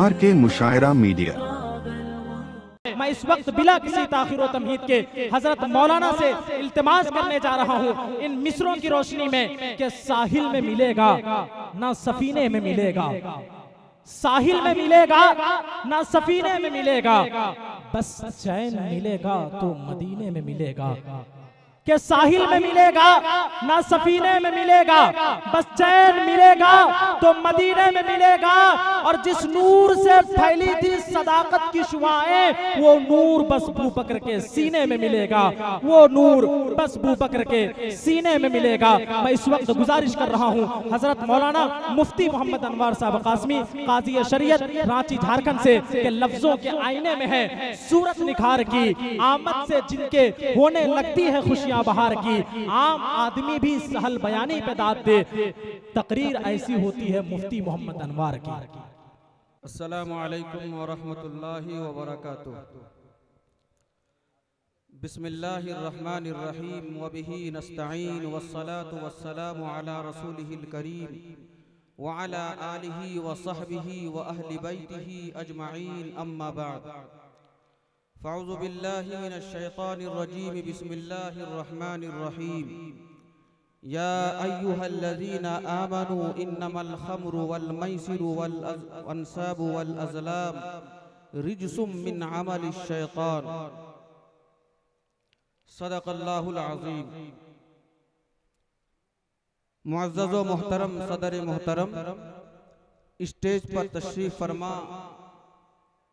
RK मुशायरा media. मैं इस वक्त बिला किसी ताखिर व तमहीद के हजरत मौलाना से इल्तिमास करने जा रहा हूँ इन मिसरों की रोशनी में कि साहिल में मिलेगा ना सफीने में मिलेगा, साहिल में मिलेगा ना सफीने में मिलेगा, बस चैन मिलेगा तो मदीने में मिलेगा। कि साहिल में मिलेगा ना सफीने में मिलेगा, बस चैन मिलेगा तो मदीने में मिलेगा। और जिस नूर से फैली थी सदाकत की शुआएं, वो नूर बस अबू बकर के सीने में मिलेगा, वो नूर बस अबू बकर के सीने में मिलेगा। मैं इस वक्त गुजारिश कर रहा हूँ हजरत मौलाना मुफ्ती मोहम्मद अनवर साहब कासमी काजी शरीयत रांची झारखंड से कि लफ्जों के आईने में है सूरत निखार की, आमद से जिनके होने लगती है खुशियां बहार की, आम आदमी भी सहल बयानी पे दाद दे, तकरीर ऐसी होती है मुफ्ती मोहम्मद अनवर की। अस्सलामु अलैकुम व रहमतुल्लाहि व बरकातुहू। बिस्मिल्लाहिर रहमानिर रहीम व बिही नस्तईन वस्सलातु वस्सलामु अला रसूलिहिल करीम व अला आलिहि व सहबिहि व अहलि बैतिहि अजमईन, अम्मा बाद। फ़अऊज़ु बिल्लाहि मिनश शैतानिर रजीम, बिस्मिल्लाहिर रहमानिर रहीम। या अय्युहल्लज़ीना आमनू इन्नमल खम्रु वल मैसिरु वल अंसाबु वल अज़लाम रिज्सुम मिन अमलिश शैतान। सदक़ल्लाहुल अज़ीम। मुअज़्ज़ज़ व मोहतरम सदर मोहतरम, स्टेज पर तशरीफ़ फरमा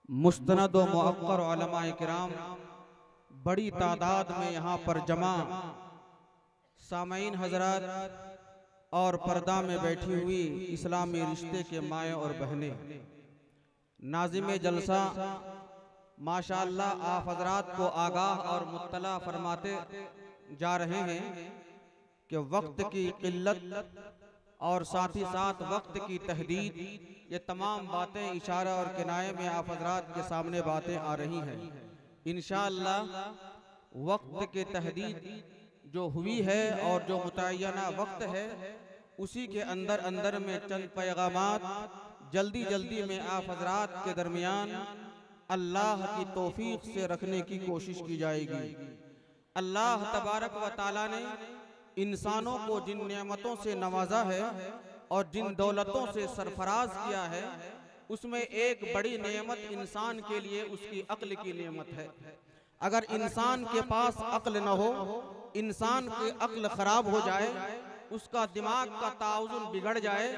मुस्तनद व मुअक्कर उलमाए किराम, बड़ी तादाद में यहाँ पर जमा सामईन हजरात और पर्दा में बैठी हुई इस्लामी रिश्ते के माएँ और बहनें, नाज़िम जलसा माशाअल्लाह आप हजरात को आगाह और मुत्तला फरमाते जा रहे हैं कि वक्त की किल्लत और साथ ही साथ वक्त की तहदीद, ये तमाम बातें इशारा और किनाये में आप हजरात के सामने बातें आ रही हैं। इंशाअल्लाह वक्त के तहदीद जो हुई है और जो मुतय्यना वक्त है, उसी के अंदर अंदर में चंद पैगामात जल्दी जल्दी में आप हजरात के दरमियान अल्लाह की तौफीक से रखने की कोशिश की जाएगी। अल्लाह तबारक व तआला ने इंसानों को जिन नेमतों से नवाजा है और जिन दौलतों से सरफराज किया है, उसमें एक बड़ी नेमत इंसान के लिए उसकी अक्ल की नेमत है। अगर इंसान के पास अक्ल न हो, इंसान की अक्ल खराब हो जाए, उसका दिमाग का ताउज़ुन बिगड़ जाए,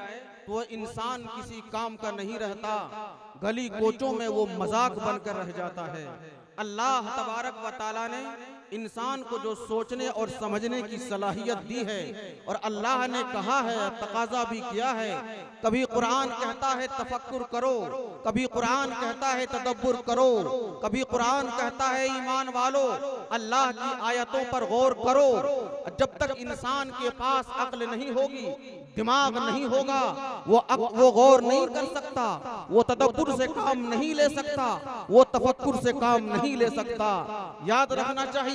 तो वह इंसान किसी काम का नहीं रहता, गली कोचों में वो मजाक बनकर रह जाता है। अल्लाह तबारक व तआला ने इंसान को जो सोचने और समझने की सलाहियत दी है, और अल्लाह ने कहा है, तकाजा भी किया है, कभी कुरान कहता है तफक्कुर करो, कभी कुरान कहता है तदब्बुर करो, कभी कुरान कहता है ईमान वालो अल्लाह की आयतों पर गौर करो। जब तक इंसान के पास अक्ल नहीं होगी, दिमाग नहीं होगा, वो गौर नहीं कर सकता, वो तदब्बुर से काम नहीं ले सकता, वो तफक्कुर से काम नहीं ले सकता। याद रखना चाहिए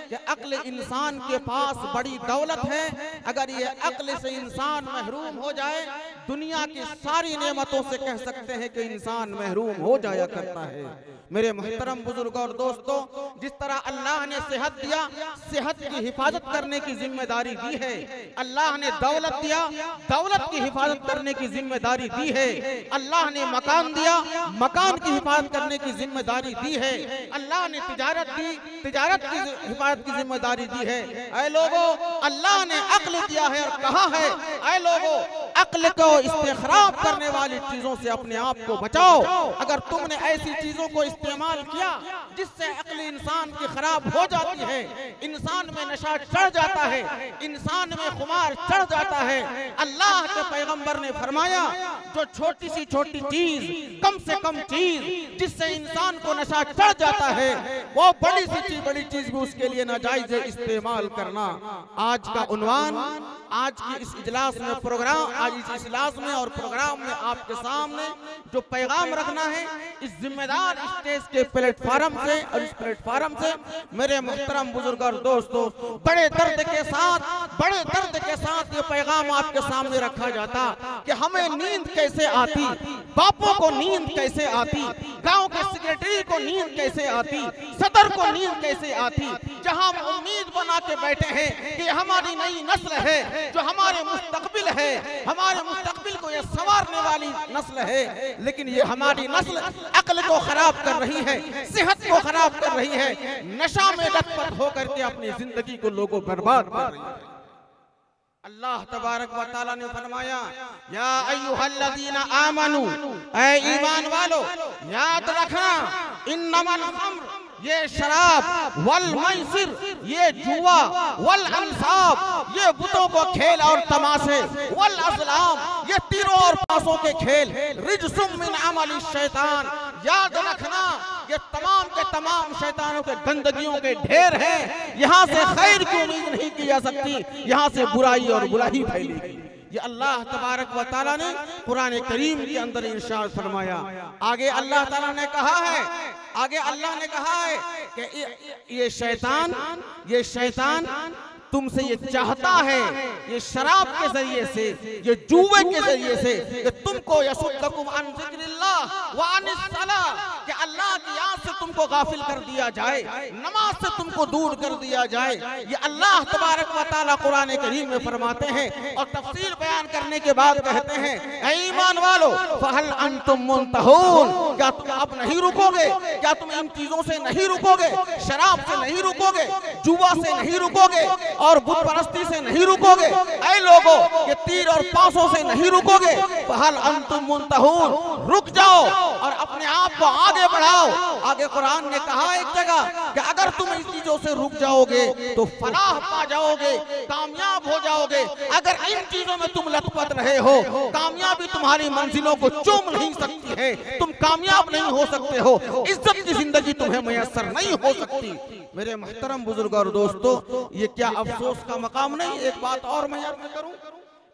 कि अक्ल इंसान के पास बड़ी दौलत है। अगर ये अक्ल से इंसान महरूम हो जाए, दुनिया की सारी नेमतों से कह सकते हैं कि इंसान महरूम हो जाया करता है। मेरे मुहतरम बुजुर्ग और दोस्तों, जिस तरह अल्लाह ने सेहत दिया, सेहत की हिफाजत करने की जिम्मेदारी दी है। अल्लाह ने दौलत दिया, दौलत की हिफाजत करने की जिम्मेदारी दी है। अल्लाह ने मकान दिया, मकान की हिफाजत करने की जिम्मेदारी दी है। अल्लाह ने तिजारत दी, तिजारत की हिफाजत की जिम्मेदारी दी है। ऐ लोगों, अल्लाह ने अक्ल दिया है और कहा है, ऐ लोगों अक्ल को इस्तेखराब करने वाली चीजों से अपने आप को बचाओ। अगर तुमने ऐसी चीजों को इस्तेमाल किया जिससे अक्ल इंसान की खराब हो जाती है, इंसान में नशा चढ़ जाता है, इंसान में खुमार चढ़ जाता है, अल्लाह के पैगंबर ने फरमाया जो छोटी सी छोटी चीज, कम से कम चीज जिससे इंसान को नशा चढ़ जाता है, वो बड़ी सी चीज, बड़ी चीज भी उसके लिए नाजायज है इस्तेमाल करना। आज का उन्वान, आज की इस इजलास में प्रोग्राम, आज इस इजलास में और प्रोग्राम में आपके सामने जो पैगाम रखना है, इस जिम्मेदार स्टेज के प्लेटफार्म से और इस प्लेटफार्म से मेरे मुहतरम बुजुर्ग और दोस्तों, बड़े दर्द के साथ ये पैगाम आपके सामने रखा जाता कि हमें नींद कैसे आती, बापों को नींद कैसे आती, गांव के सेक्रेटरी को नींद कैसे आती, सदर को नींद कैसे आती, जहां हम उम्मीद बना के बैठे हैं कि हमारी नई नस्ल है जो हमारे मुस्तकबिल है, हमारे मुस्तकबिल को ये संवारने वाली नस्ल है, लेकिन ये हमारी नस्ल अक्ल को खराब कर रही है, सेहत को खराब कर रही है, नशा में लथपथ होकर के अपनी जिंदगी को लोगों बर्बाद कर रही है। अल्लाह तबारक व तआला ने फरमाया, या अय्युहल्लज़ीना आमनू, ऐ ईमान वालो, याद रखना, इन्नमल खम्र, ये शराब, वल मैसिर, ये जुआ, वल अंसाब, ये बुतों को खेल और तमाशे, वल अज़लाम, ये तीरों और पासों के खेल, रिज्सुम मिन अमलि शैतान, याद रखना ये तमाम के तमाम शैतानों के गंदगियों के ढेर हैं, यहाँ से खैर की उम्मीद नहीं की जा सकती, यहाँ से बुराई और बुराई फैलेगी। ये अल्लाह तबारक व तआला ने कुरान करीम के अंदर इरशाद फरमाया। आगे अल्लाह ताला ने कहा है, आगे अल्लाह ने कहा है कि ये शैतान तुमसे ये चाहता है, ये शराब के जरिए से, ये जुए के जरिए से कि तुमको यसुद्दकुम अन ज़िक्रिल्लाह व अनिस सलाह, कि अल्लाह की याद से तुमको गाफिल कर दिया जाए, नमाज से तुमको दूर कर दिया जाए। ये अल्लाह तबारक व तआला कुरान करीम में फरमाते हैं और तफसील बयान करने के बाद कहते हैं, ऐ ईमान वालो, फहल अंतुम मुंतहून, क्या तुम अब नहीं रुकोगे, क्या तुम इन चीजों से नहीं रुकोगे, शराब से नहीं रुकोगे, जुआ से नहीं रुकोगे और बुत परस्ती से नहीं रुकोगे, ऐ लोगों ये तीर और पासों से नहीं रुकोगे, फहल अंतुम मुंतहून, रुक जाओ और अपने आप को आगे बढ़ाओ। आगे कुरान ने कहा एक जगह कि अगर तुम इन चीजों से रुक जाओगे तो फलाह पा जाओगे, कामयाब हो जाओगे। अगर इन चीजों में तुम लथपथ रहे हो, कामयाबी तुम्हारी मंजिलों को चूम नहीं सकती है, तुम कामयाब नहीं हो सकते हो, इज्जत की जिंदगी तुम्हें मुयस्सर नहीं हो सकती। मेरे मुहतरम बुजुर्ग और दोस्तों, ये क्या अफसोस का मकाम नहीं। एक बात और मैं अर्ज करूं,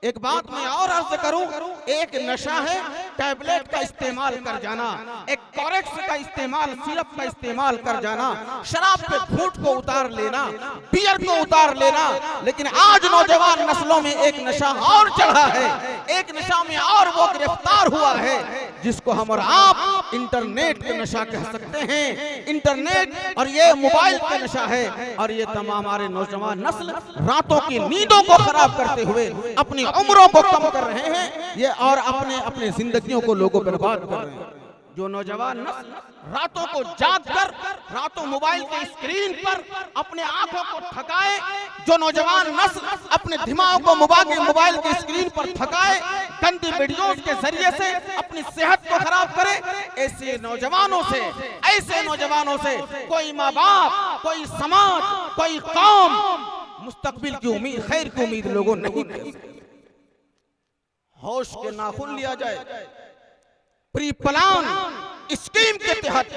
एक बात मैं और अर्ज करूं, एक नशा है टैबलेट का इस्तेमाल कर जाना, एक कॉरेक्स का इस्तेमाल, सिरप का इस्तेमाल कर जाना, शराब के घूंट को उतार लेना, बियर को उतार लेना। लेकिन आज नौजवान नस्लों में एक नशा और चढ़ा है, एक नशा में और वो गिरफ्तार हुआ है जिसको हम और आप इंटरनेट का नशा कह सकते हैं। इंटरनेट और ये मोबाइल का नशा है और ये तमाम हमारे नौजवान नस्ल रातों की नींदों को खराब करते हुए अपनी उम्रों को कम कर रहे हैं ये और अपने जिंदगियों को लोगों बर्बाद कर रहे हैं। जो नौजवान नस्ल रातों को जाग कर रातों मोबाइल के स्क्रीन पर अपने आंखों को थकाए, जो नौजवान नस्ल अपने दिमाग को मोबाइल के स्क्रीन पर थकाए, गंदी वीडियोस के जरिए से अपनी सेहत को खराब करे, ऐसे नौजवानों से कोई माँ बाप, कोई समाज, कोई कौम मुस्तकबिल की उम्मीद, खैर की उम्मीद लोगों नहीं कर सकते। होश के नाखून लिया जाए, प्री प्लान स्कीम के तहत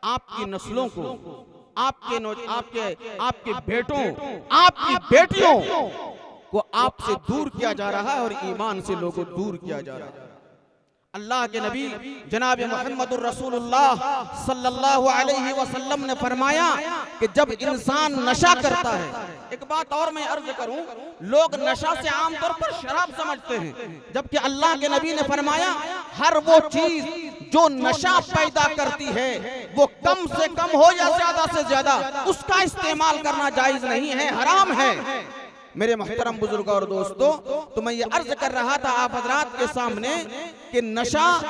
आपकी नस्लों को, आपके बेटों, आपकी बेटियों को आपसे दूर किया जा रहा है और ईमान से लोगों को दूर किया जा रहा है। अल्लाह के नबी जनाब मुहम्मदुर रसूलुल्लाह सल्लल्लाहु अलैहि वसल्लम ने फरमाया कि जब इंसान नशा करता है, एक बात और मैं अर्ज करूं, लोग नशा से आमतौर पर शराब समझते हैं, जबकि अल्लाह के नबी ने फरमाया हर वो चीज जो नशा पैदा करती है वो कम से कम हो या ज्यादा से ज्यादा उसका इस्तेमाल करना जायज नहीं है, हराम है। मेरे मोहतरम बुजुर्ग और दोस्तों, तो मैं ये अर्ज कर रहा था आप हजरात के सामने कि नशा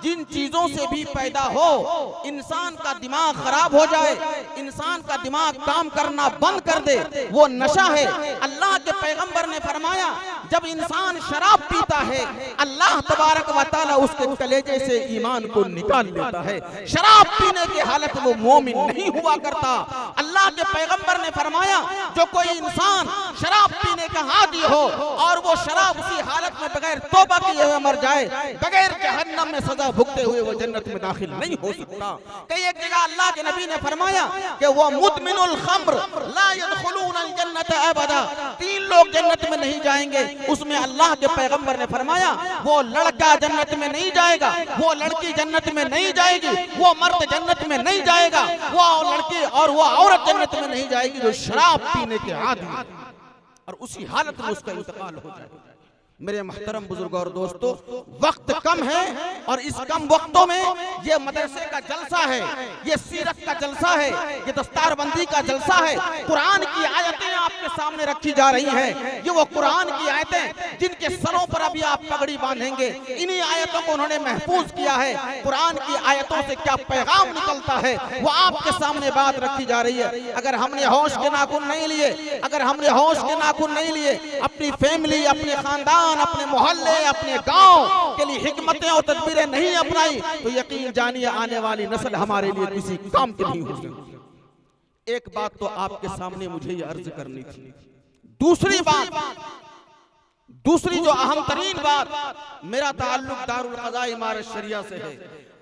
जिन चीजों से भी पैदा हो, इंसान का दिमाग खराब हो जाए, इंसान का दिमाग काम करना बंद कर दे, वो नशा है। अल्लाह के पैगंबर ने फरमाया जब इंसान शराब पीता है अल्लाह तबारक व तआला उसके कलेजे से ईमान को निकाल लेता है। शराब पीने की हालत वो मोमिन नहीं हुआ करता। अल्लाह के पैगंबर ने फरमाया जो कोई इंसान शराब पीने का आदी हो और वो शराब उसी हालत में बगैर तौबा किए हुए मर जाए, बगैर जहन्नम में सजा भुगते हुए वो जन्नत में दाखिल नहीं हो सकता। कई एक जगह अल्लाह के नबी ने फरमाया कि वो मुदमिनुल खम्र ला यदखुलूनल जन्नत अबदा, 3 लोग जन्नत में नहीं जाएंगे। उसमें अल्लाह के पैगंबर ने फरमाया वो लड़का जन्नत में नहीं जाएगा, वो लड़की जन्नत में नहीं जाएगी, वो मर्द जन्नत में नहीं जाएगा, वो लड़की और वो औरत जन्नत में नहीं जाएगी जो शराब पीने के आदी और उसी हालत में उसका इंतकाल हो जाएगा। मेरे मोहतरम बुजुर्गों और दोस्तों, वक्त कम है और इस कम वक्तों में ये मदरसे का जलसा है, ये सीरत का जलसा है, ये दस्तारबंदी का जलसा है। कुरान की आयतें आपके सामने रखी जा रही हैं। ये वो कुरान की आयतें जिनके सरों पर अभी आप पगड़ी बांधेंगे, इन्हीं आयतों को उन्होंने महफूज किया है। कुरान की आयतों से क्या पैगाम निकलता है वो आपके सामने बात रखी जा रही है। अगर हमने होश के नाखून नहीं लिए, अगर हमने होश के नाखून नहीं लिए, अपनी फैमिली, अपने खानदान, अपने मोहल्ले, अपने गांव के लिए हिकमतें और तदबीरें नहीं अपनाई तो यकीन जानिए आने वाली नस्ल हमारे लिए किसी काम की नहीं हो सकती। एक बात तो आपके सामने मुझे ये अर्ज करनी थी। दूसरी बात, दूसरी जो अहम तरीन बात, मेरा ताल्लुक दारुल क़ज़ा इमारत शरिया से है।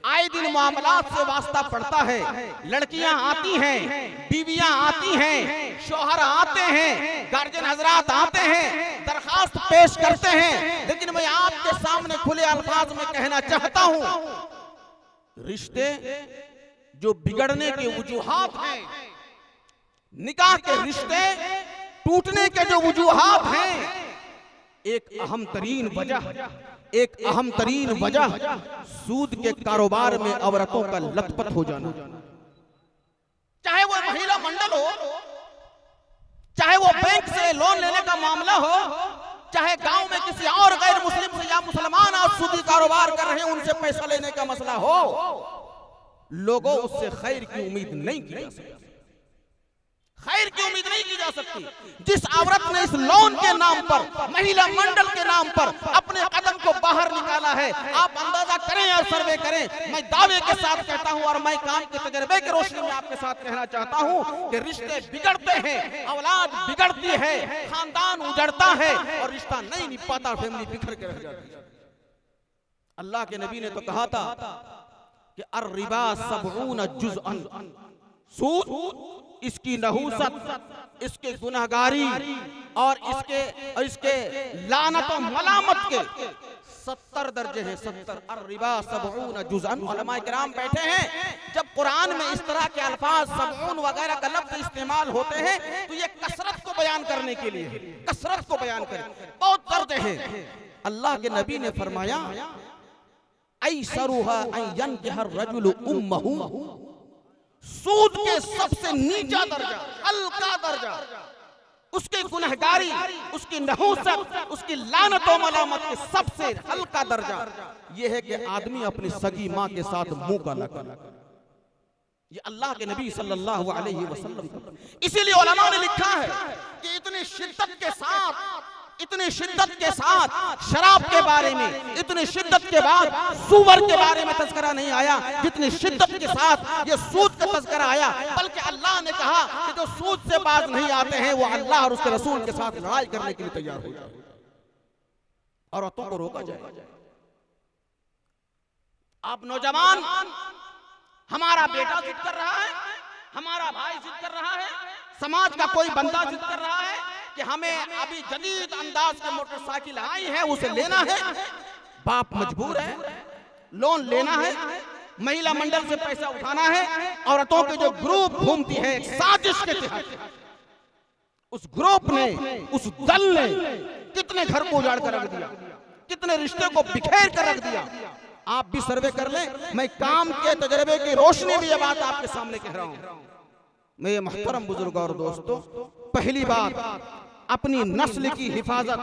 आए दिन मामलात से वास्ता पड़ता है, लड़कियां आती हैं, बीवियां आती हैं, शौहर आते हैं, गार्जियन हजरात आते हैं, दरखास्त पेश करते हैं। लेकिन मैं आपके सामने खुले अल्फाज में कहना चाहता हूं, रिश्ते जो बिगड़ने के वजूहात हैं, निकाह के रिश्ते टूटने के जो वजूहात हैं, एक अहम तरीन वजह सूद के कारोबार में औरतों का लथपथ हो जाना। चाहे वो महिला मंडल हो, चाहे वो बैंक से लोन लेने का मामला हो, चाहे गांव में किसी और गैर मुस्लिम से या मुसलमान और सूदी कारोबार कर रहे हैं उनसे पैसा लेने का मसला हो, लोगों उससे खैर की उम्मीद नहीं की जा सकती। खैर की उम्मीद नहीं की जा सकती। जिस औरत ने इस लोन के नाम पर, महिला मंडल के नाम पर अपने कदम को बाहर निकाला है, आप अंदाजा करें और सर्वे करें। मैं दावे के साथ कहता हूं और मैं काम के तजर्बे की रोशनी में आपके साथ कहना चाहता हूं कि रिश्ते बिगड़ते हैं, औलाद बिगड़ती है, खानदान उजड़ता है और रिश्ता नहीं निभ पाता, फैमिली बिखर के रह जाती है। अल्लाह के नबी ने तो कहा था कि अर्रिबा 70 जुज़अन, सूद, इसकी नहूसत, इसके गुनहगारी और इसके लानत और मलामत के 70 दर्जे हैं। 70 अर्रिबा 70 जुज़अन। उलमा किराम बैठे हैं, जब कुरान में इस तरह के अल्फाज 70 वगैरह का लफ्ज इस्तेमाल होते हैं तो ये कसरत को बयान करने के लिए, कसरत को बयान करें, बहुत दर्जे हैं। अल्लाह के नबी ने फरमाया ऐसरुहा अन यनकिहर रजुल उम्महु, सूद के सबसे नीचा दर्जा, हल्का दर्जा, उसकी गुनहगारी, उसकी नहूसत, उसकी लानत और मलामत के सबसे हल्का दर्जा यह है कि आदमी अपनी सगी माँ के साथ मुंह काला करे। ये अल्लाह के नबी सल्लल्लाहु अलैहि वसल्लम। इसीलिए उलमा ने लिखा है कि इतनी शिद्दत के साथ शराब के बारे में, इतनी शिद्दत के बाद सुवर के बारे में तज़किरा नहीं आया जितनी शिद्दत के साथ ये सूद का तज़किरा आया। बल्कि अल्लाह ने कहा कि जो सूद से बाज नहीं आते हैं वो अल्लाह और उसके रसूल के साथ लड़ाई करने के लिए तैयार हो जाए, औरतों को रोका जाए। आप नौजवान, हमारा बेटा जिद कर रहा है, हमारा भाई जिद कर रहा है, समाज का कोई बंदा जिद कर रहा है कि हमें अभी जदीद अंदाज की मोटरसाइकिल आई है उसे लेना है, बाप मजबूर है, लोन लेना है, महिला मंडल से पैसा उठाना है। औरतों के जो ग्रुप घूमती है एक साजिश के तहत, उस ग्रुप ने, उस दल ने कितने घर को उजाड़ कर रख दिया, कितने रिश्ते को बिखेर कर रख दिया। आप भी सर्वे कर लें, मैं काम के तजर्बे की रोशनी में यह बात आपके सामने कह रहा हूं। मेरे मोहतरम बुजुर्ग और दोस्तों, पहली बात अपनी नस्ल की हिफाजत।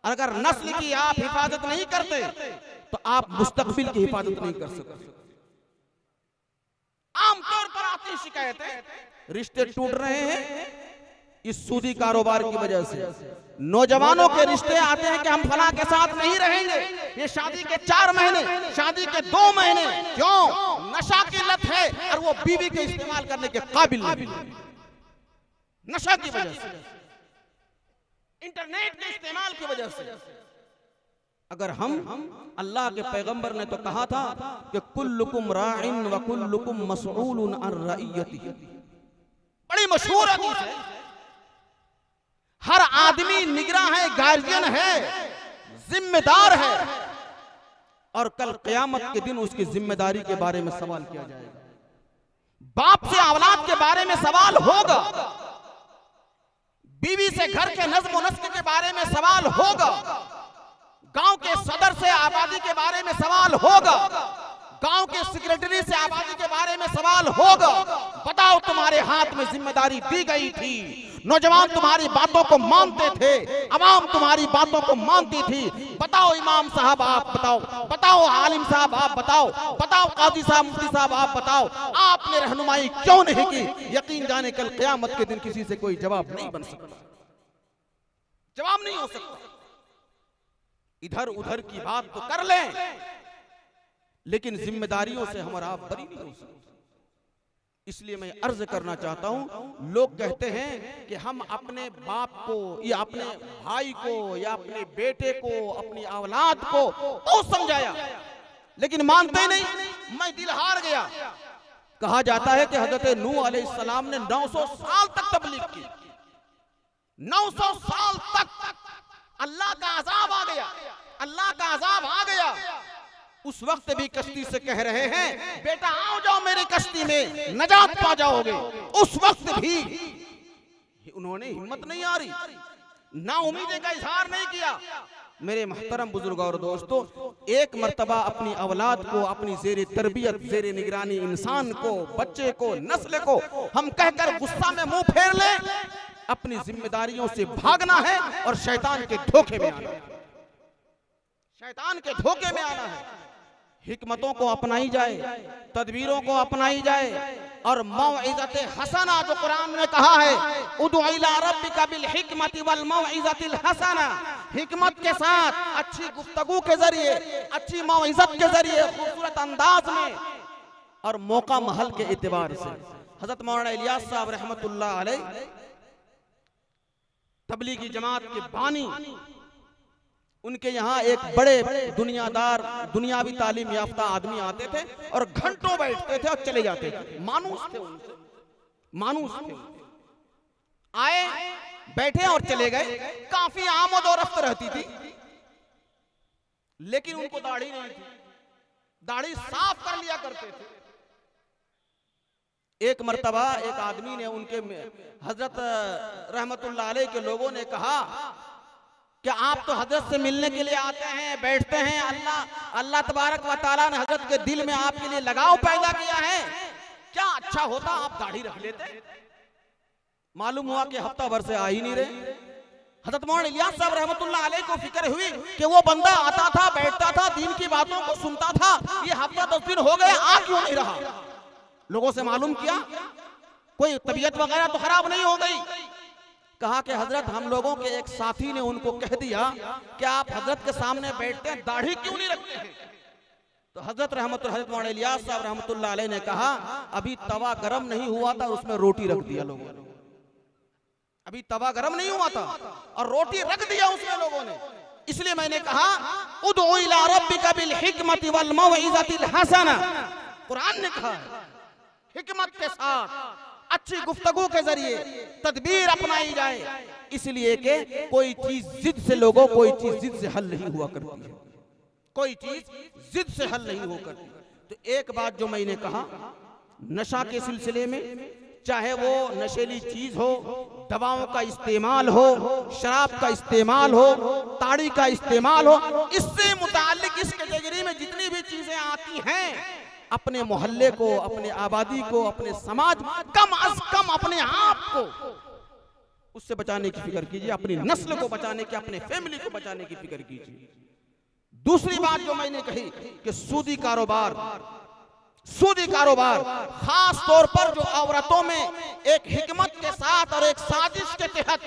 अगर नस्ल की आप हिफाजत नहीं करते तो आप मुस्तकबिल की हिफाजत नहीं कर सकते। आमतौर पर आती शिकायतें, रिश्ते टूट रहे हैं, कि सूदी कारोबार की वजह से नौजवानों के रिश्ते आते हैं कि हम फलां के साथ नहीं रहेंगे, ये शादी के 4 महीने, शादी के 2 महीने, क्यों? नशा की लत है और वो बीवी के इस्तेमाल करने के काबिल नहीं, नशा की वजह से, इंटरनेट के इस्तेमाल की वजह से। अगर हम, अल्लाह के पैगंबर ने तो कहा था कि कुल्लुकुम राइन व कुल्लुकुम मसऊलुन अन रइयतिही, बड़ी मशहूर हदीस है। हर आदमी निगरां है, गार्जियन है, जिम्मेदार है, और कल क़यामत के दिन उसकी जिम्मेदारी के बारे में सवाल किया जाएगा। बाप से औलाद के बारे में सवाल होगा, बीवी से घर के नज़्म व नस्क के बारे में सवाल होगा, गांव के सदर से आबादी के बारे में सवाल होगा, गांव के सेक्रेटरी से आबादी के बारे में सवाल होगा। बताओ, तुम्हारे हाथ में जिम्मेदारी दी गई थी, नौजवान तुम्हारी बातों को मानते थे, अवाम तुम्हारी बातों को मानती थी। बताओ इमाम साहब आप बताओ, बताओ आलिम साहब आप बताओ, बताओ काजी साहब मुफ्ती साहब आप बताओ, आपने रहनुमाई क्यों नहीं की? यकीन जाने कल क़यामत के दिन किसी से कोई जवाब नहीं बन सकता, जवाब नहीं हो सकता। इधर उधर की बात तो कर लें, लेकिन जिम्मेदारियों से हमारा आप बरी नहीं हो सकते। इसलिए मैं अर्ज करना चाहता हूं, लोग कहते हैं कि हम अपने बाप को या अपने भाई को या अपने बेटे को, अपनी औलाद को बहुत समझाया, लेकिन मानते नहीं। मैं दिल हार गया। कहा जाता है कि हजरत नूह अलैहिस्सलाम ने 900 साल तक तबलीग की, 900 साल तक अल्लाह का अजाब आ गया, अल्लाह का अजाब आ गया। उस वक्त भी कश्ती से कह रहे हैं, बेटा आओ जाओ मेरी कश्ती में, नजात पा जाओगे। उस वक्त भी उन्होंने हिम्मत नहीं आ रही, ना उम्मीद का इजहार नहीं किया। मेरे मोहतरम बुजुर्ग और दोस्तों, एक मर्तबा अपनी औलाद को, अपनी जेर तरबियत, जेर निगरानी इंसान को, बच्चे को, नस्ल को हम कहकर गुस्सा में मुंह फेर ले, अपनी जिम्मेदारियों से भागना है और शैतान के धोखे में आना है, शैतान के धोखे में आना है। हिकमतों को अपनाई जाए, तदबीरों को अपनाई जाए, और मौइज़ते हसना जो कुरान ने कहा है, उदउ इला रब्बिका बिल हिकमति वल मौइज़तिल हसना, हिकमत के साथ, अच्छी गुफ्तगू के जरिए, अच्छी मौइज़त के जरिए, खूबसूरत अंदाज में और मौका महल के एतबार से। हजरत मौलाना इलियास साहब रहमतुल्लाह अलैह तबलीगी जमात के बानी, उनके यहाँ एक बड़े दुनियादार, दुनियावी तालीम याफ्ता आदमी आते थे और घंटों बैठते थे और चले जाते थे। मानूस थे उनसे, मानूस थे। आए, बैठे और चले गए। काफी आमद और रफ्त रहती थी, लेकिन उनको दाढ़ी नहीं थी, दाढ़ी साफ कर लिया करते थे। एक मर्तबा एक आदमी ने, उनके हजरत रहमतुल्लाह अलैह के लोगों ने कहा कि आप तो हजरत से मिलने के लिए आते हैं, बैठते हैं, अल्लाह तबारक व तआला ने हजरत के दिल में आपके लिए लगाव पैदा किया है, क्या अच्छा होता आप दाढ़ी रख लेते। मालूम हुआ कि हफ्ता भर से आ ही नहीं रहे। हजरत मौलाना इलियास साहब रहमतुल्लाह अलैह को फिक्र हुई कि वो बंदा आता था, बैठता था, दीन की बातों को सुनता था, ये हफ्ता 10 दिन हो गए, आ क्यों नहीं रहा। लोगों से मालूम किया, कोई तबीयत वगैरह तो खराब नहीं हो गई। कहा कि हजरत, हम लोगों के एक साथी ने उनको कह दिया कि आप हजरत के सामने बैठते हैं, दाढ़ी क्यों नहीं रखते हैं। तो हजरत हजरत मौलाना इलियास साहब रहमतुल्लाह अलैह ने कहा, अभी तवा गरम नहीं हुआ था, उसमें रोटी रख दिया लोगों ने। अभी तवा गरम नहीं हुआ था और रोटी रख दिया उसमें लोगों ने। इसलिए मैंने कहा, उदउ इला रब्बिका बिल हिकमति वल मौइज़तिल हसना, कुरान ने कहा हिकमत के साथ, अच्छी गुफ्तगू के जरिए तदबीर अपनाई जाए। इसलिए कि कोई चीज जिद से, लोगों कोई चीज जिद से हल नहीं हुआ करती है, कोई चीज जिद से हल नहीं हो करती। तो एक बात जो मैंने कहा, नशा के सिलसिले में, चाहे वो नशेली चीज हो, दवाओं का इस्तेमाल हो, शराब का इस्तेमाल हो, ताड़ी का इस्तेमाल हो, इससे मुताल्लिक इस कैटेगरी में जितनी भी चीजें आती हैं, अपने मोहल्ले को, अपने आबादी को, अपने समाज, कम अज कम अपने आप को उससे बचाने की फिक्र कीजिए, अपनी नस्ल को बचाने की, अपने फैमिली को बचाने की फिक्र कीजिए। दूसरी बात जो मैंने कही कि सूदी कारोबार सूदी कारोबार, खास तौर पर जो औरतों में एक हिकमत के साथ और एक साजिश के तहत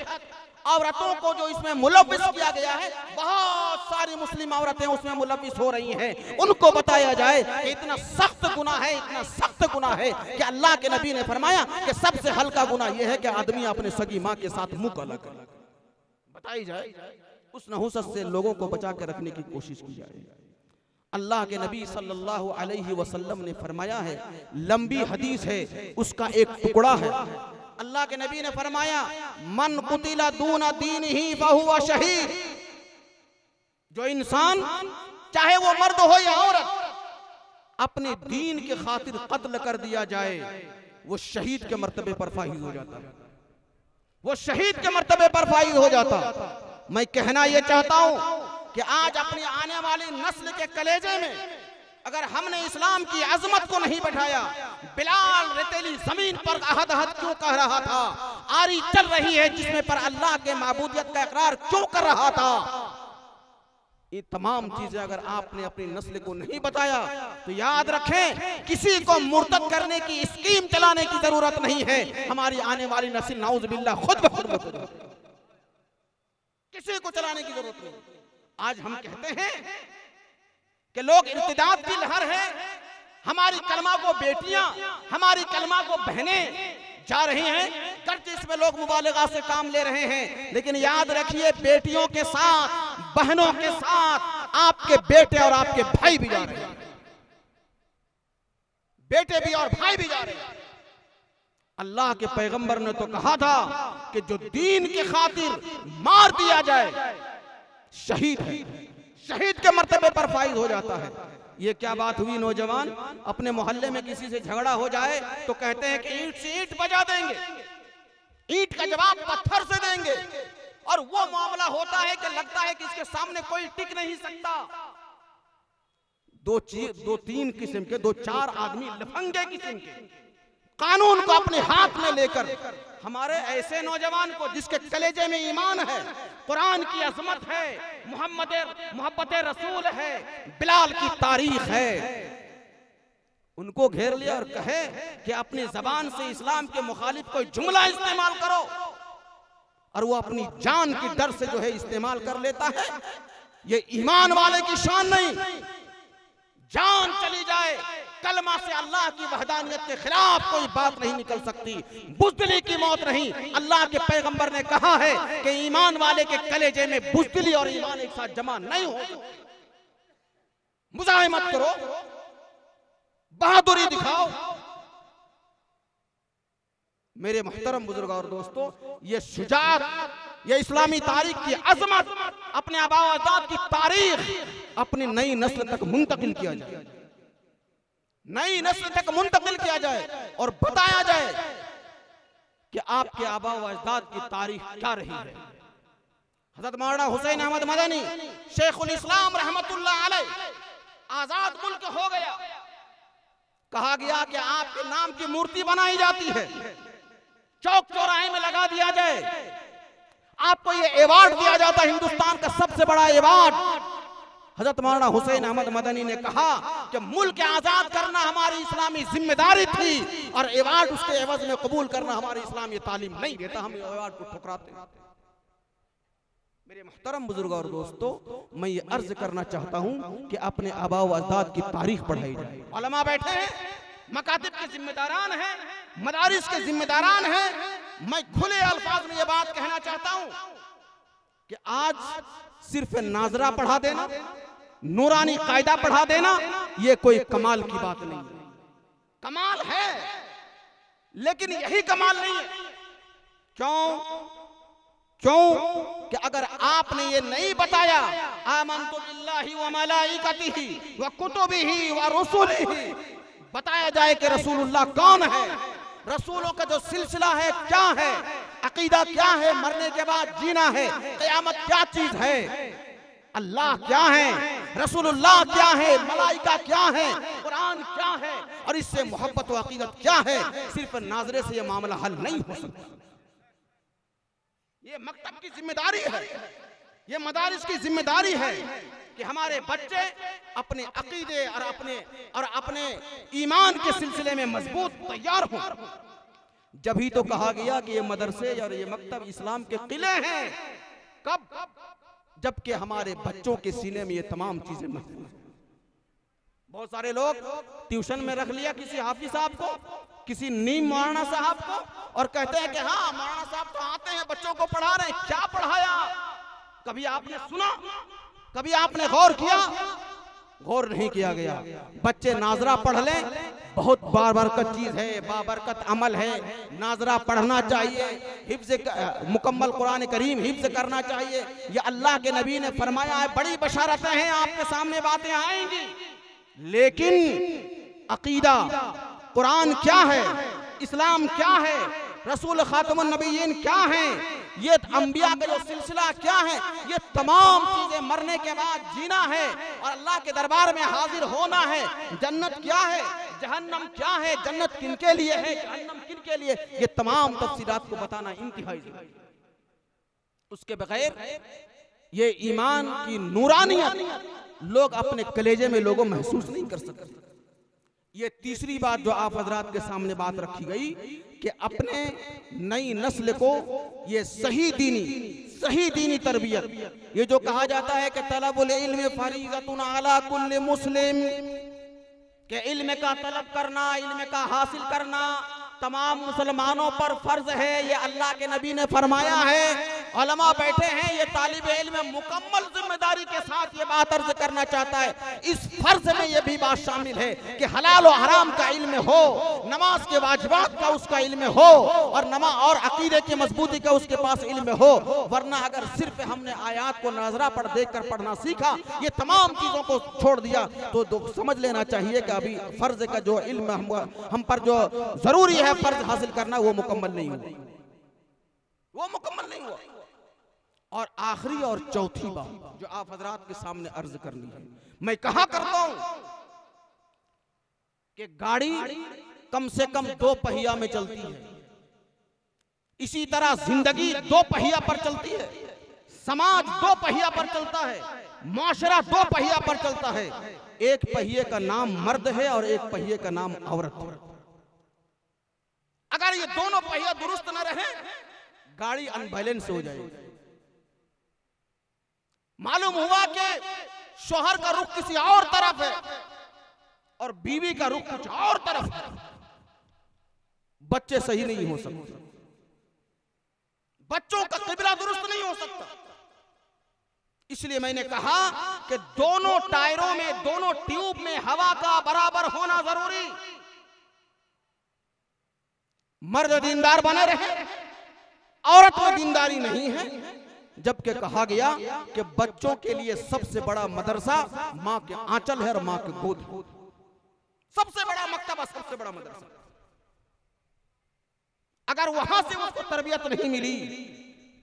औरतों को जो इसमें मुलव्विस किया गया है, बहुत सारी मुस्लिम औरतें उसमें मुलव्विस हो रही हैं। उनको बताया जाए कि इतना सख्त गुनाह है, इतना सख्त गुनाह है कि अल्लाह के नबी ने फरमाया कि सबसे हल्का गुनाह यह है कि आदमी अपने सगी माँ के साथ मुंह काला करे। बताई जाए, उस नहुसत से लोगों को बचा के रखने की कोशिश की जाए। अल्लाह के नबी सल्लल्लाहु अलैहि वसल्लम ने फरमाया है, लंबी हदीस है, उसका एक टुकड़ा है। अल्लाह के नबी ने फरमाया, मन कुतिला दूना दीनिही फहुवा शहीद। जो इंसान, चाहे वो मर्द हो या औरत, अपने दीन के खातिर कत्ल कर दिया जाए, वो शहीद के मर्तबे पर फाइज हो जाता है, वो शहीद के मर्तबे पर फाइज हो जाता। मैं कहना यह चाहता हूं कि आज अपनी आने वाली नस्ल के कलेजे में अगर हमने इस्लाम की अजमत को नहीं बैठाया, बिलाल रेतीली जमीन पर अहद अहद क्यों कह रहा था, आरी चल रही है जिसमें पर अल्लाह के माबूदियत का इकरार क्यों कर रहा था, ये तमाम चीजें अगर आपने अपनी नस्ल को नहीं बताया तो याद रखें, किसी को मुर्तद करने की स्कीम चलाने की जरूरत नहीं है। हमारी आने वाली नस्ल नाउज़ बिल्लाह खुद ब खुद मुर्तद हो, किसी को चलाने की जरूरत नहीं। आज हम कहते हैं कि लोग इर्तिदाद की लहर है, हमारी कलमा को बेटियां, हमारी कलमा को बहनें जा रही हैं, करते इसमें लोग मुबालगा से काम ले रहे हैं। लेकिन याद रखिए, बेटियों के साथ, बहनों के साथ आपके बेटे और आपके भाई भी जा रहे हैं, बेटे भी और भाई भी जा रहे हैं। अल्लाह के पैगंबर ने तो कहा था कि जो दीन की खातिर मार दिया जाए शहीद है, शहीद के मर्तबे पर फाइज हो जाता है। ये क्या बात हुई, नौजवान अपने मोहल्ले में किसी से झगड़ा हो जाए तो कहते हैं कि ईंट से ईंट बजा देंगे, ईंट का जवाब पत्थर से देंगे, और वो मामला होता है कि लगता है कि इसके सामने कोई टिक नहीं सकता। दो तीन किस्म के, दो चार आदमी लफंगे किस्म के कानून को अपने हाथ में लेकर हमारे ऐसे नौजवान को जिसके कलेजे में ईमान है, कुरान की अजमत है, मोहब्बत रसूल है, बिलाल की तारीख है, उनको घेर लिया और कहे कि अपनी जबान से इस्लाम के मुखालिफ कोई जुमला इस्तेमाल करो, और वो अपनी जान की डर से जो है इस्तेमाल कर लेता है। ये ईमान वाले की शान नहीं। जान चली जाए, कलमा से अल्लाह की वहदानियत के खिलाफ कोई बात नहीं निकल सकती, बुज़दिली की मौत नहीं। अल्लाह के पैगंबर ने कहा है कि ईमान वाले के कलेजे में बुज़दिली और ईमान एक साथ जमा नहीं हो सकते। मुज़ाहिमत करो, बहादुरी दिखाओ। मेरे मुहतरम बुजुर्ग और दोस्तों, ये शुजाअत, ये इस्लामी तारीख की अजमत, अपने आबा व अजदाद की तारीख अपनी नई नस्ल तक मुंतकिल किया जाए, नई नस्ल तक मुंतकिल किया जाए और बताया जाए कि आपके आबा व अजदाद की तारीख क्या रही है। हज़रत मौलाना हुसैन अहमद मदनी शेखुल इस्लाम रहमतुल्लाह अलैह आजाद मुल्क हो गया, कहा गया कि आपके नाम की मूर्ति बनाई जाती है, चौक चौराहे में लगा दिया जाए, आपको ये अवार्ड दिया जाता है, हिंदुस्तान का सबसे बड़ा अवार्ड। हजरत मौलाना हुसैन अहमद मदनी ने कहा कि मुल्क आजाद करना हमारी इस्लामी जिम्मेदारी थी और अवार्ड उसके एवज में कबूल करना हमारी इस्लामी तालीम नहीं देता, हम अवार्ड को ठुकराते हैं। मेरे मुहतरम बुजुर्ग और दोस्तों, मैं ये अर्ज करना चाहता हूं कि अपने आबा व अजदाद की तारीख पढ़ाई जाए। उलमा बैठे हैं, मकातिब के जिम्मेदारान हैं, मदारिस के जिम्मेदारान हैं। मैं खुले अल्फाज में ये बात कहना चाहता हूं कि आज सिर्फ नाजरा पढ़ा देना, नूरानी कायदा पढ़ा देना, ये कोई कमाल की बात नहीं है। कमाल है, लेकिन यही कमाल नहीं है। क्यों कि अगर आपने ये नहीं बताया, आमन्तु बिल्लाहि व मलाइकतिही व कुतुबिही व रुसुलिही, बताया जाए कि रसूलुल्लाह कौन है, रसूलों का जो सिलसिला है क्या है, अकीदा क्या है, मरने के बाद जीना है, क़यामत क्या चीज है, अल्लाह क्या है, रसूलुल्लाह क्या है, मलाइका क्या है, कुरान क्या है, और इससे मोहब्बत व अकीदत क्या है, सिर्फ नाजरे से ये मामला हल नहीं हो सकता। ये मकतब की जिम्मेदारी है, ये मदारिस की जिम्मेदारी है कि हमारे बच्चे अपने अकीदे और अपने ईमान के सिलसिले में मजबूत तैयार हों। जब ही तो कहा गया कि ये मदरसे और ये मकतब इस्लाम के किले हैं। कब? जबकि हमारे बच्चों के सीने में ये तमाम चीजें महफूज हैं। बहुत सारे लोग ट्यूशन में रख लिया किसी हाफिज साहब को, किसी नीम मौलाना साहब को, और कहते हैं कि हाँ मौलाना साहब तो आते हैं बच्चों को पढ़ा रहे हैं। क्या पढ़ाया? कभी आपने सुना? कभी आपने गौर किया? गौर नहीं किया गया। बच्चे नाजरा पढ़ लें, बहुत बाबरकत चीज है, बाबरकत अमल है। नाजरा पढ़ना चाहिए, हिफ्ज़ मुकम्मल कुरान करीम हिफ्ज़ करना चाहिए। ये अल्लाह के नबी ने फरमाया है। बड़ी बशारतें हैं, आपके सामने बातें आएंगी, लेकिन अकीदा, कुरान क्या है, इस्लाम क्या है, रसूल खातमुन नबीयीन क्या है, ये अंबिया का जो सिलसिला क्या है, ये तमाम चीजें मरने के बाद जीना है और अल्लाह के दरबार में हाजिर होना है। जन्नत क्या है, जहन्नम क्या है, जन्नत किनके लिए है, जहन्नम किनके लिए, ये तमाम तफसीलात को बताना इंतहाई जरूरी है। उसके बगैर ये ईमान की नूरानियत लोग अपने कलेजे में लोगों महसूस नहीं कर सकते। ये तीसरी बात जो आप हजरात के सामने बात रखी गई कि अपने नई नस्ल को ये सही दीनी तरबियत, ये जो कहा जाता है कि तलबुल इल्म फरीज़तुन अला कुल्लि मुस्लिम, कि इल्म का तलब करना, इल्म का हासिल करना तमाम मुसलमानों पर फर्ज है। ये अल्लाह के नबी ने फरमाया है। उलमा बैठे हैं, ये तालिब इल्म मुकम्मल जिम्मेदारी के साथ ये बात अर्ज करना चाहता है। इस फर्ज में ये भी बात शामिल है कि हलाल और हराम का इल्म हो, नमाज के वाजिबात का उसका इल्म हो, और नमाज और अकीदे की मजबूती का उसके पास इल्म हो। वरना अगर सिर्फ हमने आयात को नजरा पर देखकर पढ़ना सीखा, ये तमाम चीजों को छोड़ दिया, तो समझ लेना चाहिए कि अभी फर्ज का जो इल्म हम पर जो जरूरी है फर्ज हासिल करना, वो मुकम्मल नहीं हुआ, वो मुकम्मल नहीं हुआ। और आखिरी और चौथी बात जो आप हजरात के सामने अर्ज करनी है, मैं कहा करता हूं कि गाड़ी कम से कम 2 पहिया में चलती है, इसी तरह जिंदगी 2 पहिया पर चलती है, समाज 2 पहिया पर चलता है, माशरा 2 पहिया पर चलता है। एक पहिए का नाम मर्द है और एक पहिए का नाम औरत है। अगर ये दोनों पहिया दुरुस्त न रहे, गाड़ी अनबैलेंस हो जाएगी। मालूम हुआ कि शोहर का रुख किसी और तरफ है और बीवी का रुख कुछ और तरफ है। बच्चे सही नहीं हो सकते, बच्चों का किबला दुरुस्त नहीं हो सकता। इसलिए मैंने कहा कि दोनों टायरों में, दोनों ट्यूब में हवा का बराबर होना जरूरी। मर्द दीनदार बने रहे, औरत में दीनदारी नहीं है। जबकि कहा गया कि बच्चों के लिए सबसे बड़ा मदरसा माँ के आंचल है और माँ के गोद, सबसे बड़ा मकतबा, सबसे बड़ा मदरसा। अगर वहां से उसको तरबियत नहीं मिली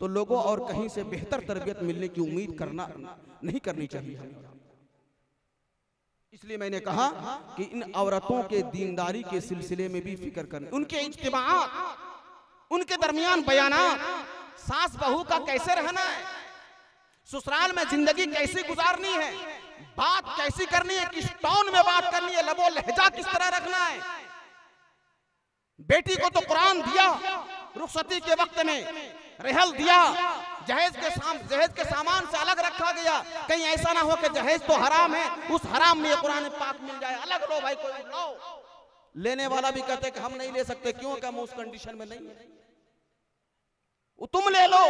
तो लोगों और कहीं से बेहतर तरबियत मिलने की उम्मीद करना नहीं करनी चाहिए। इसलिए मैंने कहा कि इन औरतों के दीनदारी के सिलसिले में भी फिक्र करना, उनके इज्तिमाआत, उनके दरमियान बयानात, सास बहू का कैसे रहना है, ससुराल में जिंदगी कैसे गुजारनी है, बात कैसी करनी है, किस टोन में बात करनी है, लबो लहजा किस तरह रखना है। बेटी को तो कुरान दिया, रुखसती के वक्त में रहल दिया, जहेज के सामान से अलग रखा गया। कहीं ऐसा ना हो कि जहेज तो हराम है, उस हराम में कुरान पाक मिल जाए, अलग लो भाई, कोई लो। लेने वाला भी कहते कि हम नहीं ले सकते, क्यों? क्या हम उस कंडीशन में नहीं है, तुम ले लो,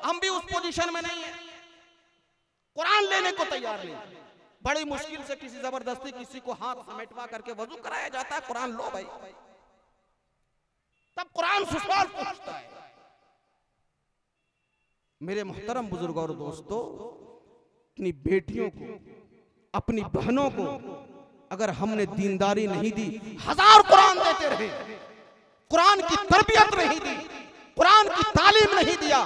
हम भी उस पोजीशन में नहीं है। कुरान लेने को तैयार नहीं, बड़ी मुश्किल से किसी जबरदस्ती किसी को हाथ समेटवा करके वजू कराया जाता है, कुरान लो भाई, तब कुरान ससुराल पहुंचता है। मेरे मोहतरम बुजुर्गों और दोस्तों, अपनी बेटियों को, अपनी बहनों को अगर हमने दीनदारी नहीं दी, 1000 कुरान देते रहे, कुरान की तरबियत नहीं दी, कुरान की तालीम नहीं दिया,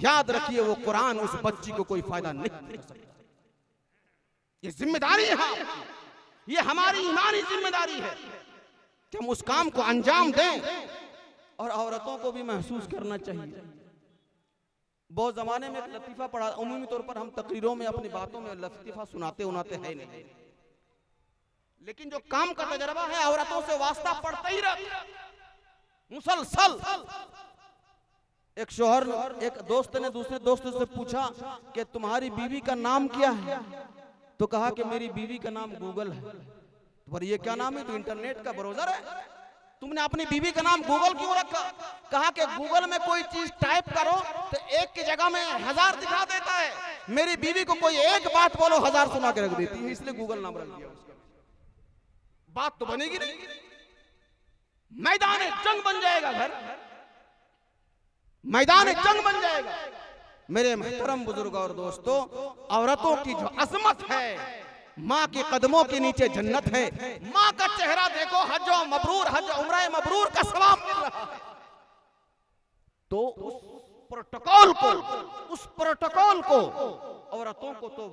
याद रखिए वो कुरान उस बच्ची को कोई फायदा नहीं दे सकता। ये जिम्मेदारी है, ये हमारी ईमानी जिम्मेदारी है कि हम उस काम को अंजाम दें। और औरतों को भी महसूस करना चाहिए। बहुत जमाने में एक लतीफा पढ़ा, उमूमी तौर पर हम तकरीरों में अपनी बातों में लतीफा सुनाते हैं नहीं, लेकिन जो काम का तजर्बा है औरतों से वास्ता पड़ता ही रहता मुसलसल। एक शोहर, एक दोस्त ने दूसरे दोस्त से पूछा कि तुम्हारी बीवी का नाम क्या है? तो कहा कि मेरी बीवी का नाम गूगल है। तो पर ये क्या नाम है? तो इंटरनेट का ब्राउज़र है। तुमने अपनी बीवी का नाम गूगल क्यों रखा? कहा कि गूगल में कोई चीज टाइप करो तो एक की जगह में 1000 दिखा देता है। मेरी बीवी को कोई एक बात बोलो 1000 सुना के रख देती है, इसलिए गूगल नाम रख दिया उसका। बात तो बनेगी नहीं, मैदान जंग बन जाएगा घर, मैदान जंग बन जाएगा। मेरे मोहतरम बुजुर्ग और दोस्तों, औरतों की जो अजमत है, माँ के कदमों के नीचे जन्नत है। माँ का चेहरा देखो, हज मबरूर, हज उम्रा मबरूर का सवाब मिल रहा है। तो उस प्रोटोकॉल को औरतों को तो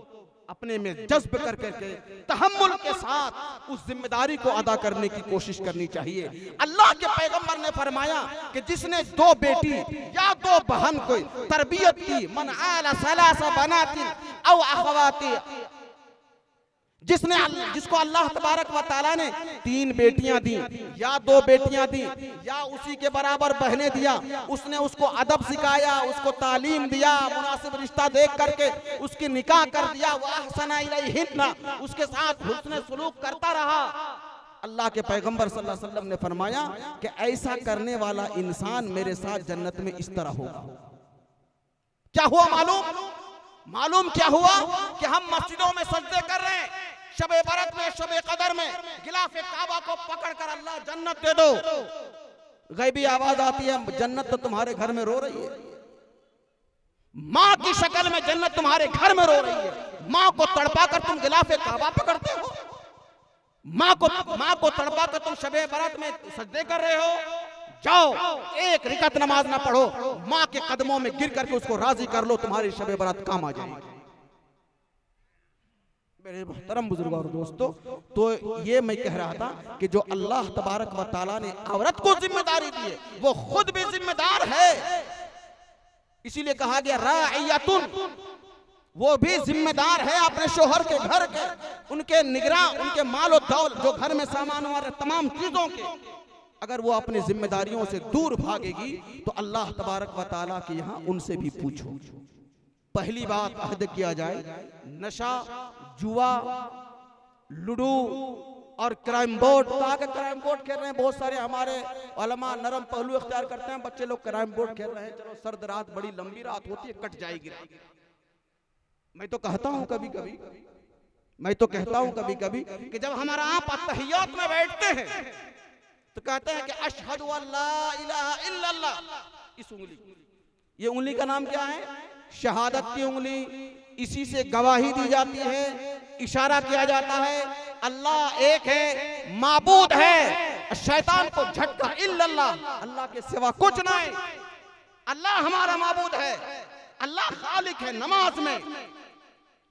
अपने में जज्ब कर करके तहम्मुल के साथ उस जिम्मेदारी को अदा करने की कोशिश करनी चाहिए। अल्लाह के पैगंबर ने फरमाया कि जिसने 2 बेटी या 2 बहन को तरबियत की, मन आला सलासा बनातिन औ अखवाती, जिसको अल्लाह तबारक व तआला ने 3 बेटियां दी या 2 बेटियां दी या उसी के बराबर बहनें दिया, उसने उसको अदब सिखाया, उसको तालीम दिया, मुनासिब रिश्ता देख करके उसकी निकाह कर दिया, वह अहसना इलैहिन्ना, उसके साथ हुस्न सलूक करता रहा। अल्लाह के पैगंबर सल्लल्लाहु अलैहि वसल्लम ने फरमाया कि ऐसा करने वाला इंसान मेरे साथ जन्नत में इस तरह होगा। क्या हुआ मालूम क्या हुआ? कि हम मस्जिदों में सजदे कर रहे हैं, शबे बरत में, शबे कदर में गिलाफे काबा को पकड़ कर अल्लाह जन्नत दे दो। गैबी आवाज आती है, जन्नत तो तुम्हारे घर में रो रही है। माँ की शक्ल में जन्नत तुम्हारे घर में रो रही है। माँ को तड़पा कर तुम गिलाफे काबा पकड़ते हो, माँ को तड़पा कर तुम शबे बरत में सजदे कर रहे हो। जाओ एक रिकत नमाज ना पढ़ो, माँ के कदमों में गिर करके उसको राजी कर लो, तुम्हारी शबे बरात काम आ जाएगी। मेरे मोहतरम बुजुर्ग और दोस्तों, तो ये मैं कह रहा था कि जो अल्लाह तबारक व तआला ने औरत को जिम्मेदारी दी है, वो खुद भी जिम्मेदार है। इसीलिए कहा गया राइयतुन, वो भी जिम्मेदार है अपने शोहर के घर के, उनके निगरां, उनके माल और दौल, जो घर में सामान वाले तमाम चीजों के। अगर वो अपनी जिम्मेदारियों से दूर भागेगी तो अल्लाह तबारक व तआला के यहाँ उनसे भी पूछो। पहली बात अहद किया जाए, नशा, जुआ, लूडो और क्राइम बोर्ड। तो आगे क्राइम बोर्ड खेल रहे हैं बहुत सारे हमारे उलमा, नरम पहलू इख्तियार करते हैं, बच्चे लोग क्राइम बोर्ड खेल रहे हैं। चलो सर्द रात, बड़ी लंबी रात होती है, कट जाएगी रात। मैं तो कहता हूँ कभी कभी कि जब हमारा आप अत्तहियात में बैठते हैं तो कहते हैं कि अशहदु अल्ला इलाहा इल्लल्लाह। इस उंगली, ये उंगली का नाम क्या है? शहादत की उंगली। इसी से गवाही दी जाती है, इशारा किया जाता है अल्लाह एक है, माबूद है, शैतान को झटका इल्लल्लाह, अल्लाह के सिवा कुछ नहीं, अल्लाह हमारा माबूद है, अल्लाह खालिक है। नमाज में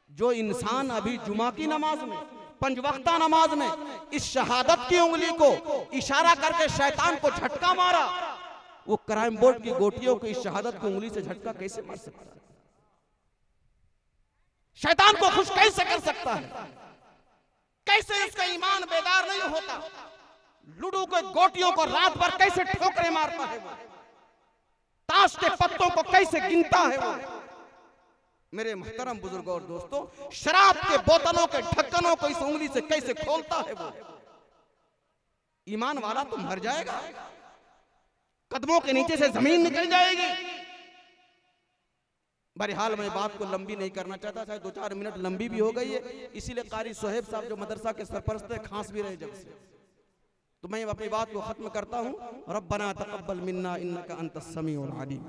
जो इंसान अभी जुमा की नमाज में, 5 वक्ता नमाज में इस शहादत की उंगली को इशारा करके शैतान को झटका मारा, वो क्राइम बोर्ड की गोटियों को इस शहादत की उंगली से झटका कैसे मार सकता है? शैतान को खुश कैसे कर सकता है? कैसे इसका ईमान बेदार नहीं होता? लूडो के गोटियों को रात भर कैसे ठोकरे मारता है वो? ताश के पत्तों को कैसे गिनता है वो? मेरे मुहतरम बुजुर्गों और दोस्तों, शराब के बोतलों के ढक्कनों को इस उंगली से कैसे खोलता है वो? ईमान वाला तो मर जाएगा, कदमों के नीचे से जमीन निकल जाएगी। बहरहाल मैं बात को लंबी नहीं करना चाहता, शायद 2-4 मिनट लंबी भी हो गई है, इसीलिए कारी सोहेब साहब जो मदरसा के सरपरस्त है खांस भी रहे जब से, तो मैं अपनी बात को खत्म करता हूँ। रब्बना तक़ब्बल मिन्ना इन्नका अंतस समीउल अलीम।